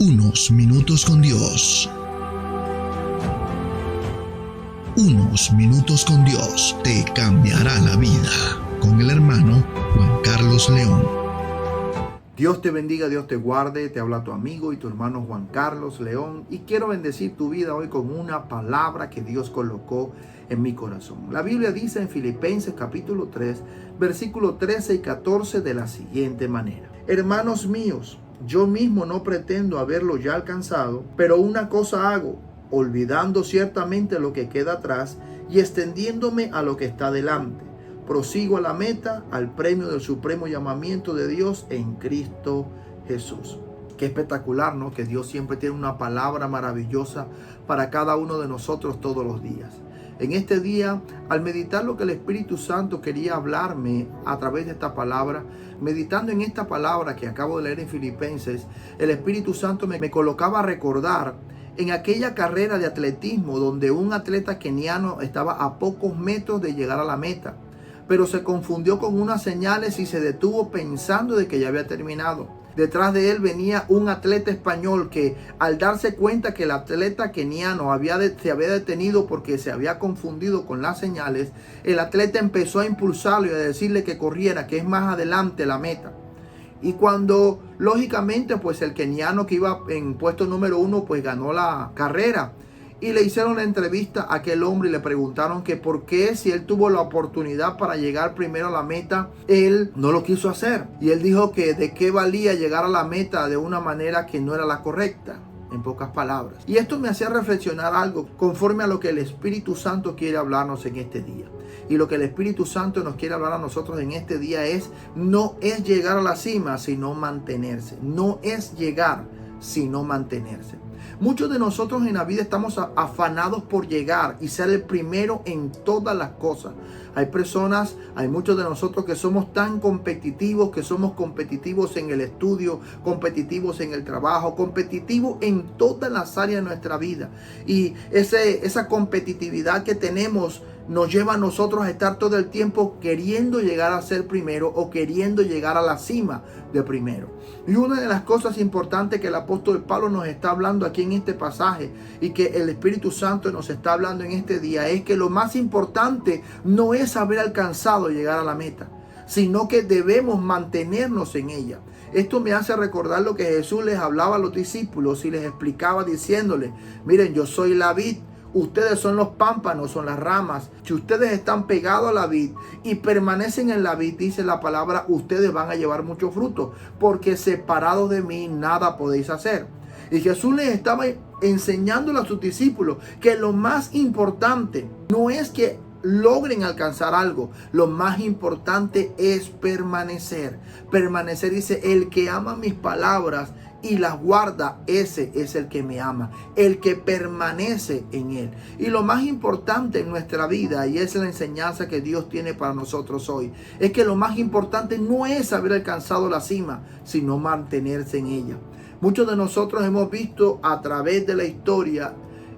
Unos minutos con Dios. Unos minutos con Dios te cambiará la vida. Con el hermano Juan Carlos León. Dios te bendiga, Dios te guarde. Te habla tu amigo y tu hermano Juan Carlos León. Y quiero bendecir tu vida hoy con una palabra que Dios colocó en mi corazón. La Biblia dice en Filipenses capítulo 3, versículos 13 y 14 de la siguiente manera. Hermanos míos, yo mismo no pretendo haberlo ya alcanzado, pero una cosa hago, olvidando ciertamente lo que queda atrás y extendiéndome a lo que está delante. Prosigo a la meta, al premio del supremo llamamiento de Dios en Cristo Jesús. Qué espectacular, ¿no? Que Dios siempre tiene una palabra maravillosa para cada uno de nosotros todos los días. En este día, al meditar lo que el Espíritu Santo quería hablarme a través de esta palabra, meditando en esta palabra que acabo de leer en Filipenses, el Espíritu Santo me colocaba a recordar en aquella carrera de atletismo donde un atleta keniano estaba a pocos metros de llegar a la meta, pero se confundió con unas señales y se detuvo pensando de que ya había terminado. Detrás de él venía un atleta español que, al darse cuenta que el atleta keniano se había detenido porque se había confundido con las señales, el atleta empezó a impulsarlo y a decirle que corriera, que es más adelante la meta. Y cuando, lógicamente, pues el keniano que iba en puesto número 1, pues ganó la carrera. Y le hicieron la entrevista a aquel hombre y le preguntaron que por qué, si él tuvo la oportunidad para llegar primero a la meta, él no lo quiso hacer. Y él dijo que de qué valía llegar a la meta de una manera que no era la correcta, en pocas palabras. Y esto me hacía reflexionar algo conforme a lo que el Espíritu Santo quiere hablarnos en este día. Y lo que el Espíritu Santo nos quiere hablar a nosotros en este día no es llegar a la cima, sino mantenerse. No es llegar, sino mantenerse. Muchos de nosotros en la vida estamos afanados por llegar y ser el primero en todas las cosas. Hay muchos de nosotros que somos tan competitivos, que somos competitivos en el estudio, competitivos en el trabajo, competitivos en todas las áreas de nuestra vida. Y esa competitividad que tenemos nos lleva a nosotros a estar todo el tiempo queriendo llegar a ser primero o queriendo llegar a la cima de primero. Y una de las cosas importantes que el apóstol Pablo nos está hablando aquí en este pasaje y que el Espíritu Santo nos está hablando en este día es que lo más importante no es haber alcanzado llegar a la meta, sino que debemos mantenernos en ella. Esto me hace recordar lo que Jesús les hablaba a los discípulos y les explicaba diciéndoles: miren, yo soy la vid. Ustedes son los pámpanos, son las ramas. Si ustedes están pegados a la vid y permanecen en la vid, dice la palabra, ustedes van a llevar mucho fruto, porque separados de mí nada podéis hacer. Y Jesús les estaba enseñándole a sus discípulos que lo más importante no es que logren alcanzar algo. Lo más importante es permanecer. Permanecer, dice, el que ama mis palabras y las guarda, ese es el que me ama, el que permanece en él. Y lo más importante en nuestra vida, y esa es la enseñanza que Dios tiene para nosotros hoy, es que lo más importante no es haber alcanzado la cima, sino mantenerse en ella. Muchos de nosotros hemos visto a través de la historia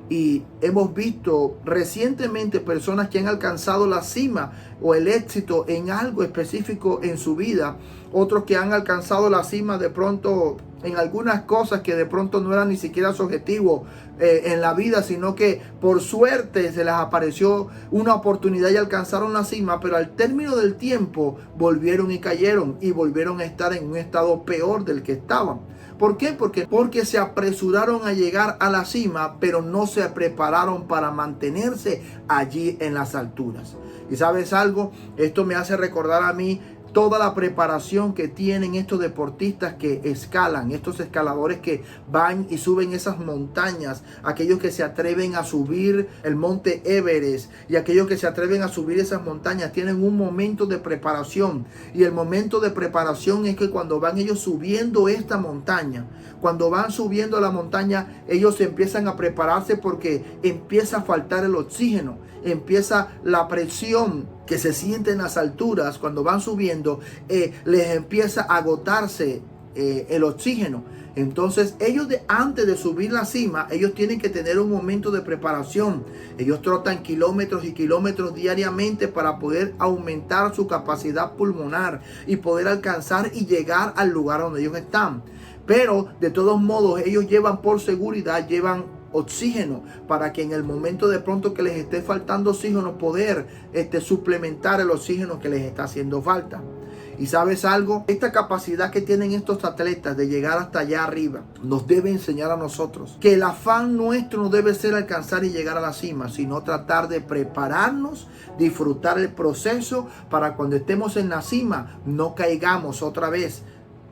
y hemos visto recientemente personas que han alcanzado la cima o el éxito en algo específico en su vida. Otros que han alcanzado la cima de pronto en algunas cosas que de pronto no eran ni siquiera su objetivo en la vida, sino que por suerte se les apareció una oportunidad y alcanzaron la cima, pero al término del tiempo volvieron y cayeron y volvieron a estar en un estado peor del que estaban. ¿Por qué? Porque se apresuraron a llegar a la cima, pero no se prepararon para mantenerse allí en las alturas. ¿Y sabes algo? Esto me hace recordar a mí toda la preparación que tienen estos deportistas que escalan, estos escaladores que van y suben esas montañas, aquellos que se atreven a subir el monte Everest y aquellos que se atreven a subir esas montañas tienen un momento de preparación. Y el momento de preparación es que cuando van ellos subiendo esta montaña, cuando van subiendo la montaña, ellos empiezan a prepararse porque empieza a faltar el oxígeno, empieza la presión que se siente en las alturas. Cuando van subiendo, les empieza a agotarse el oxígeno. Entonces ellos antes de subir la cima, ellos tienen que tener un momento de preparación. Ellos trotan kilómetros y kilómetros diariamente para poder aumentar su capacidad pulmonar y poder alcanzar y llegar al lugar donde ellos están. Pero de todos modos ellos llevan por seguridad, llevan oxígeno para que en el momento de pronto que les esté faltando oxígeno poder suplementar el oxígeno que les está haciendo falta. Y ¿sabes algo? Esta capacidad que tienen estos atletas de llegar hasta allá arriba nos debe enseñar a nosotros que el afán nuestro no debe ser alcanzar y llegar a la cima, sino tratar de prepararnos, disfrutar el proceso para cuando estemos en la cima no caigamos otra vez.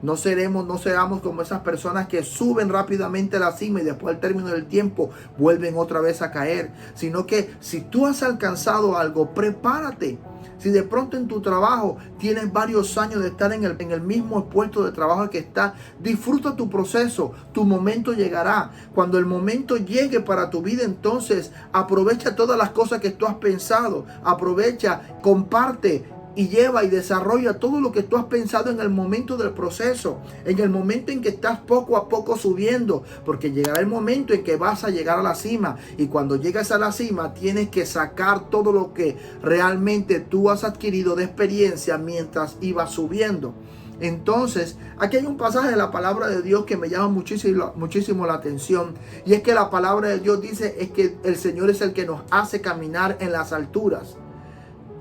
No seamos como esas personas que suben rápidamente a la cima y después al término del tiempo vuelven otra vez a caer. Sino que si tú has alcanzado algo, prepárate. Si de pronto en tu trabajo tienes varios años de estar en el mismo puesto de trabajo que estás, disfruta tu proceso. Tu momento llegará. Cuando el momento llegue para tu vida, entonces aprovecha todas las cosas que tú has pensado. Aprovecha, comparte y lleva y desarrolla todo lo que tú has pensado en el momento del proceso, en el momento en que estás poco a poco subiendo, porque llegará el momento en que vas a llegar a la cima, y cuando llegas a la cima tienes que sacar todo lo que realmente tú has adquirido de experiencia mientras ibas subiendo. Entonces, aquí hay un pasaje de la palabra de Dios que me llama muchísimo la atención, y es que la palabra de Dios dice es que el Señor es el que nos hace caminar en las alturas.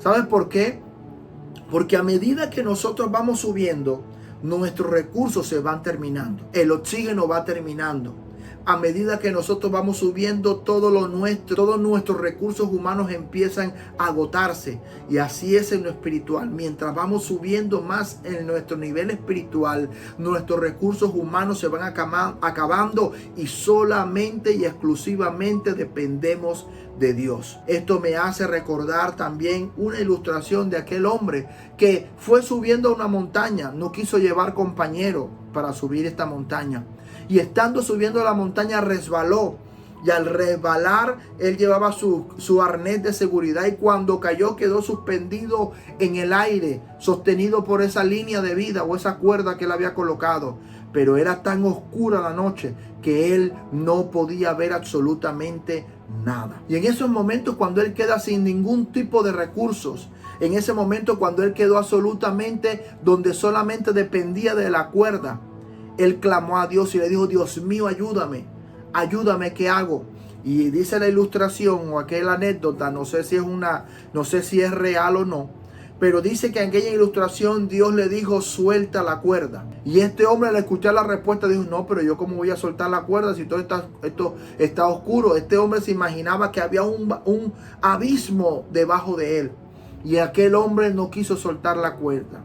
¿Sabes por qué? Porque a medida que nosotros vamos subiendo, nuestros recursos se van terminando. El oxígeno va terminando. A medida que nosotros vamos subiendo, todos nuestros recursos humanos empiezan a agotarse. Y así es en lo espiritual. Mientras vamos subiendo más en nuestro nivel espiritual, nuestros recursos humanos se van acabando y solamente y exclusivamente dependemos de Dios. Esto me hace recordar también una ilustración de aquel hombre que fue subiendo a una montaña, no quiso llevar compañero para subir esta montaña, y estando subiendo la montaña resbaló, y al resbalar él llevaba su arnés de seguridad, y cuando cayó quedó suspendido en el aire, sostenido por esa línea de vida o esa cuerda que él había colocado. Pero era tan oscura la noche que él no podía ver absolutamente nada. Y en esos momentos, cuando él queda sin ningún tipo de recursos, en ese momento cuando él quedó absolutamente donde solamente dependía de la cuerda, él clamó a Dios y le dijo: Dios mío, ayúdame, ¿qué hago? Y dice la ilustración o aquella anécdota, no sé si es real o no, pero dice que en aquella ilustración Dios le dijo: suelta la cuerda. Y este hombre, al escuchar la respuesta, dijo: no, pero yo cómo voy a soltar la cuerda si todo esto está oscuro. Este hombre se imaginaba que había un abismo debajo de él. Y aquel hombre no quiso soltar la cuerda.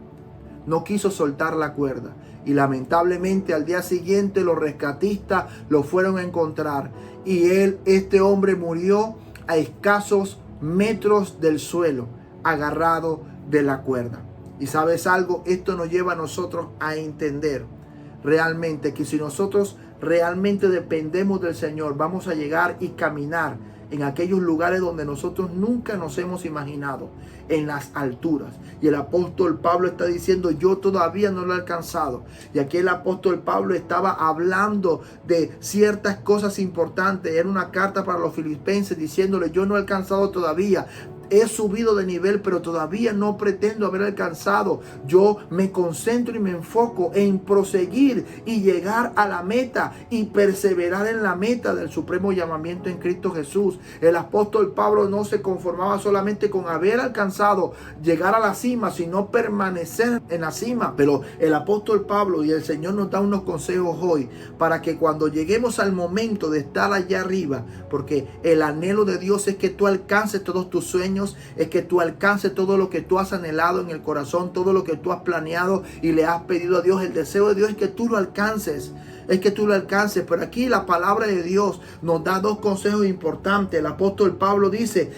Y lamentablemente al día siguiente los rescatistas lo fueron a encontrar. Y este hombre murió a escasos metros del suelo, agarrado de la cuerda. Y ¿sabes algo? Esto nos lleva a nosotros a entender realmente que si nosotros realmente dependemos del Señor, vamos a llegar y caminar en aquellos lugares donde nosotros nunca nos hemos imaginado, en las alturas. Y el apóstol Pablo está diciendo: yo todavía no lo he alcanzado. Y aquí el apóstol Pablo estaba hablando de ciertas cosas importantes. Era una carta para los filipenses diciéndole: yo no he alcanzado todavía. He subido de nivel, pero todavía no pretendo haber alcanzado. Yo me concentro y me enfoco en proseguir y llegar a la meta y perseverar en la meta del supremo llamamiento en Cristo Jesús. El apóstol Pablo no se conformaba solamente con haber alcanzado llegar a la cima, sino permanecer en la cima. Pero el apóstol Pablo y el Señor nos da unos consejos hoy para que cuando lleguemos al momento de estar allá arriba, porque el anhelo de Dios es que tú alcances todos tus sueños, es que tú alcances todo lo que tú has anhelado en el corazón, todo lo que tú has planeado y le has pedido a Dios. El deseo de Dios es que tú lo alcances. Pero aquí la palabra de Dios nos da dos consejos importantes. El apóstol Pablo dice,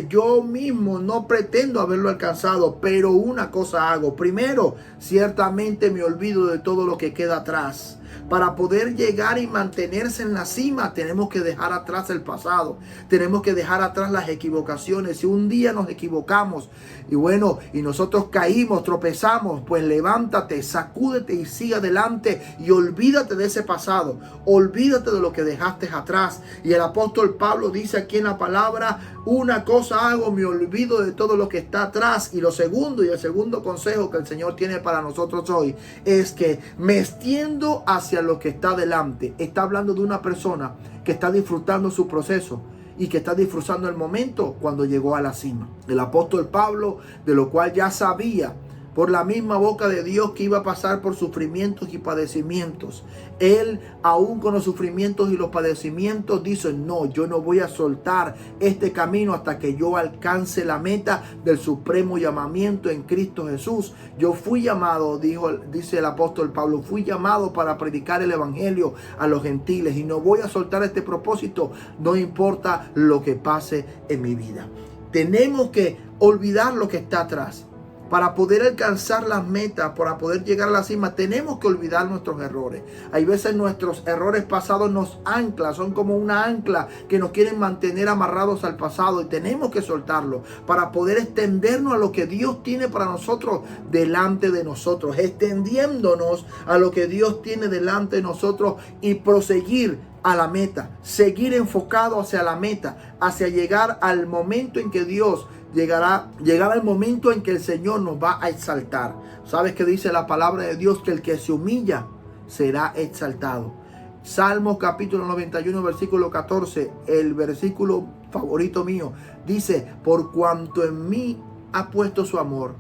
yo mismo no pretendo haberlo alcanzado, pero una cosa hago. Primero, ciertamente me olvido de todo lo que queda atrás. Para poder llegar y mantenerse en la cima, tenemos que dejar atrás el pasado. Tenemos que dejar atrás las equivocaciones. Si un día nos equivocamos y nosotros caímos, tropezamos, pues levántate, sacúdete y sigue adelante y olvídate Olvídate de ese pasado. Olvídate de lo que dejaste atrás. Y el apóstol Pablo dice aquí en la palabra: una cosa hago, me olvido de todo lo que está atrás. Y lo segundo, y el segundo consejo que el Señor tiene para nosotros hoy, es que me extiendo hacia lo que está delante. Está hablando de una persona que está disfrutando su proceso y que está disfrutando el momento cuando llegó a la cima. El apóstol Pablo, de lo cual ya sabía por la misma boca de Dios que iba a pasar por sufrimientos y padecimientos. Él, aún con los sufrimientos y los padecimientos, dice: no, yo no voy a soltar este camino hasta que yo alcance la meta del supremo llamamiento en Cristo Jesús. Yo fui llamado, dice el apóstol Pablo, fui llamado para predicar el evangelio a los gentiles, y no voy a soltar este propósito, no importa lo que pase en mi vida. Tenemos que olvidar lo que está atrás. Para poder alcanzar las metas, para poder llegar a la cima, tenemos que olvidar nuestros errores. Hay veces nuestros errores pasados nos anclan, son como una ancla que nos quieren mantener amarrados al pasado, y tenemos que soltarlo para poder extendernos a lo que Dios tiene para nosotros delante de nosotros, extendiéndonos a lo que Dios tiene delante de nosotros y proseguir a la meta, seguir enfocado hacia la meta, hacia llegar al momento en que Dios llegará el momento en que el Señor nos va a exaltar. ¿Sabes qué dice la palabra de Dios? Que el que se humilla será exaltado. Salmos capítulo 91, versículo 14, el versículo favorito mío, dice: por cuanto en mí ha puesto su amor,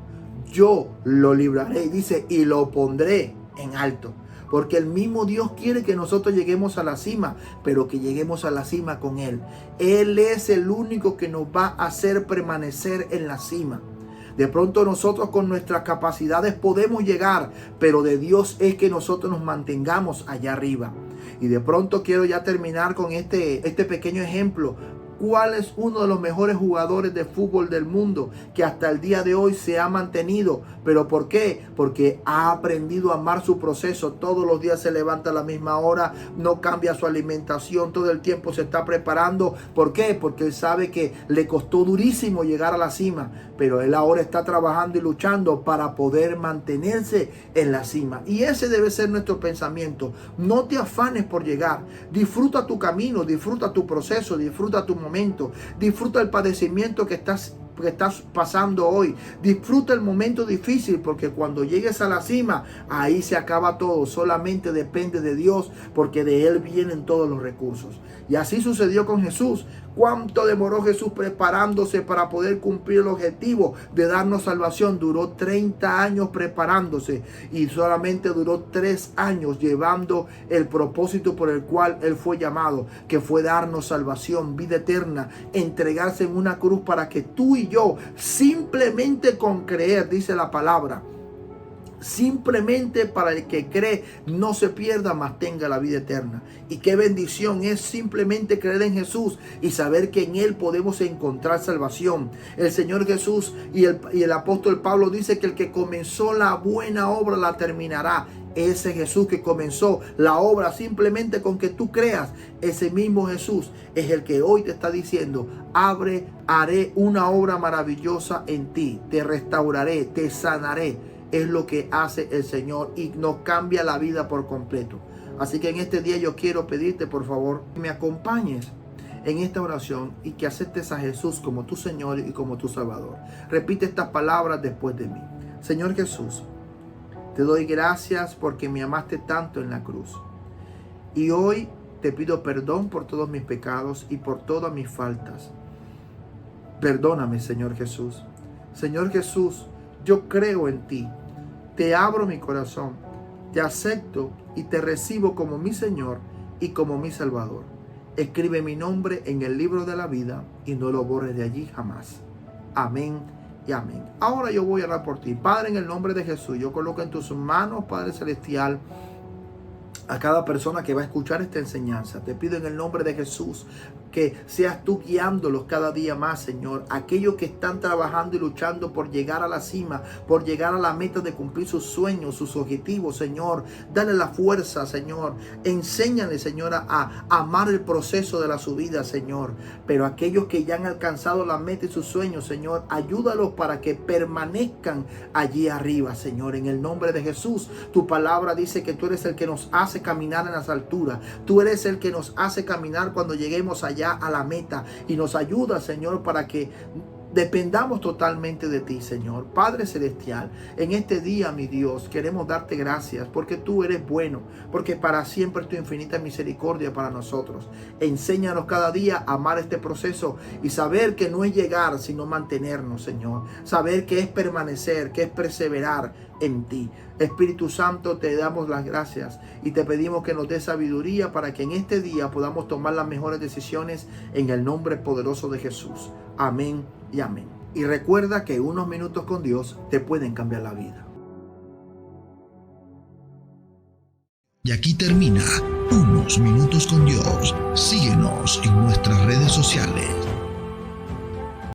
yo lo libraré. Y dice: y lo pondré en alto. Porque el mismo Dios quiere que nosotros lleguemos a la cima, pero que lleguemos a la cima con Él. Él es el único que nos va a hacer permanecer en la cima. De pronto nosotros con nuestras capacidades podemos llegar, pero de Dios es que nosotros nos mantengamos allá arriba. Y de pronto quiero ya terminar con este pequeño ejemplo. ¿Cuál es uno de los mejores jugadores de fútbol del mundo que hasta el día de hoy se ha mantenido? ¿Pero por qué? Porque ha aprendido a amar su proceso. Todos los días se levanta a la misma hora, no cambia su alimentación, todo el tiempo se está preparando. ¿Por qué? Porque él sabe que le costó durísimo llegar a la cima, pero él ahora está trabajando y luchando para poder mantenerse en la cima. Y ese debe ser nuestro pensamiento. No te afanes por llegar. Disfruta tu camino, disfruta tu proceso, disfruta tu momento, disfruta el padecimiento que estás pasando hoy. Disfruta el momento difícil, porque cuando llegues a la cima, ahí se acaba todo. Solamente depende de Dios, porque de Él vienen todos los recursos. Y así sucedió con Jesús. ¿Cuánto demoró Jesús preparándose para poder cumplir el objetivo de darnos salvación? Duró 30 años preparándose, y solamente duró 3 años llevando el propósito por el cual Él fue llamado, que fue darnos salvación, vida eterna, entregarse en una cruz para que tú y yo, simplemente con creer, dice la palabra, simplemente para el que cree no se pierda, mas tenga la vida eterna. Y qué bendición es simplemente creer en Jesús y saber que en Él podemos encontrar salvación. El Señor Jesús y el apóstol Pablo dice que el que comenzó la buena obra la terminará. Ese Jesús que comenzó la obra simplemente con que tú creas, ese mismo Jesús es el que hoy te está diciendo: haré una obra maravillosa en ti, te restauraré, te sanaré. Es lo que hace el Señor y nos cambia la vida por completo. Así que en este día yo quiero pedirte, por favor, que me acompañes en esta oración y que aceptes a Jesús como tu Señor y como tu Salvador. Repite estas palabras después de mí. Señor Jesús, te doy gracias porque me amaste tanto en la cruz. Y hoy te pido perdón por todos mis pecados y por todas mis faltas. Perdóname, Señor Jesús. Señor Jesús, yo creo en ti. Te abro mi corazón, te acepto y te recibo como mi Señor y como mi Salvador. Escribe mi nombre en el libro de la vida y no lo borres de allí jamás. Amén y amén. Ahora yo voy a orar por ti. Padre, en el nombre de Jesús, yo coloco en tus manos, Padre Celestial, a cada persona que va a escuchar esta enseñanza. Te pido en el nombre de Jesús que seas tú guiándolos cada día más, Señor. Aquellos que están trabajando y luchando por llegar a la cima, por llegar a la meta de cumplir sus sueños, sus objetivos, Señor. Dale la fuerza, Señor. Enséñale, Señor, a amar el proceso de la subida, Señor. Pero aquellos que ya han alcanzado la meta y sus sueños, Señor, ayúdalos para que permanezcan allí arriba, Señor. En el nombre de Jesús, tu palabra dice que tú eres el que nos hace caminar en las alturas. Tú eres el que nos hace caminar cuando lleguemos allá a la meta. Y nos ayuda, Señor, para que dependamos totalmente de ti, Señor. Padre Celestial, en este día, mi Dios, queremos darte gracias porque tú eres bueno, porque para siempre es tu infinita misericordia para nosotros. Enséñanos cada día a amar este proceso y saber que no es llegar, sino mantenernos, Señor. Saber que es permanecer, que es perseverar en ti. Espíritu Santo, te damos las gracias y te pedimos que nos dé sabiduría para que en este día podamos tomar las mejores decisiones en el nombre poderoso de Jesús. Amén y amén. Y recuerda que unos minutos con Dios te pueden cambiar la vida. Y aquí termina Unos Minutos con Dios. Síguenos en nuestras redes sociales.